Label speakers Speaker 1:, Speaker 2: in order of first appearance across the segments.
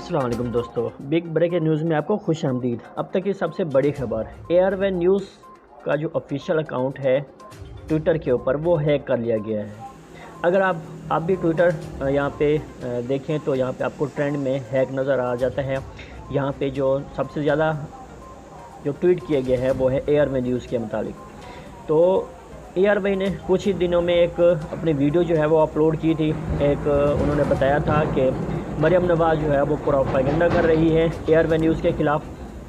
Speaker 1: अस्सलाम वालेकुम दोस्तों, बिग ब्रेकिंग न्यूज़ में आपको खुश आमदीद। अब तक की सबसे बड़ी खबर, एयरवेन न्यूज़ का जो ऑफिशियल अकाउंट है ट्विटर के ऊपर वो हैक कर लिया गया है। अगर आप भी ट्विटर यहाँ पे देखें तो यहाँ पे आपको ट्रेंड में हैक नज़र आ जाता है। यहाँ पे जो सबसे ज़्यादा जो ट्वीट किया गया है वो है एयरवेन न्यूज़ के मुताबिक। तो एआर भाई ने कुछ ही दिनों में एक अपनी वीडियो जो है वो अपलोड की थी। एक उन्होंने बताया था कि मरियम नवाज़ जो है वो प्रोपेगेंडा कर रही है एयरवेन न्यूज़ के ख़िलाफ़।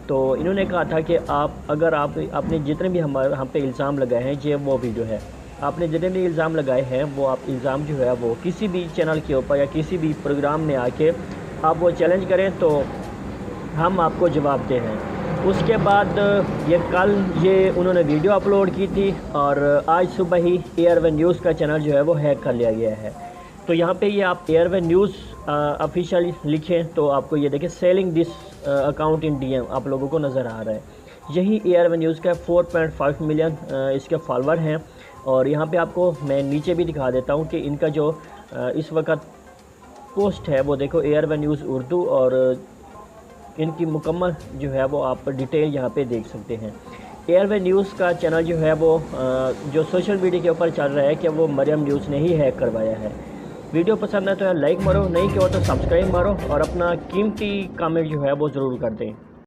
Speaker 1: तो इन्होंने कहा था कि अगर आपने जितने भी हम पे इल्ज़ाम लगाए हैं, ये वो वीडियो है, आपने जितने भी इल्ज़ाम लगाए हैं वो आप इल्ज़ाम जो है वो किसी भी चैनल के ऊपर या किसी भी प्रोग्राम में आके आप वो चैलेंज करें तो हम आपको जवाब दे हैं। उसके बाद ये उन्होंने वीडियो अपलोड की थी और आज सुबह ही एयरवेन न्यूज़ का चैनल जो है वो हैक कर लिया गया है। तो यहाँ पे ये आप एयरवेन न्यूज़ ऑफिशियल लिखें तो आपको ये देखें selling this account in DM आप लोगों को नज़र आ रहा है। यही एयरवेन न्यूज़ का 4.5 मिलियन इसके फॉलोअर हैं। और यहाँ पे आपको मैं नीचे भी दिखा देता हूँ कि इनका जो इस वक्त पोस्ट है वो देखो, एयरवेन न्यूज़ उर्दू, और इनकी मुकम्मल जो है वो आप डिटेल यहाँ पे देख सकते हैं। एयरवेन न्यूज़ का चैनल जो है वो जो सोशल मीडिया के ऊपर चल रहा है कि वो मरियम न्यूज़ ने ही हैक करवाया है। वीडियो पसंद है तो लाइक मारो, नहीं किया हो तो सब्सक्राइब मारो और अपना कीमती कमेंट जो है वो ज़रूर कर दें।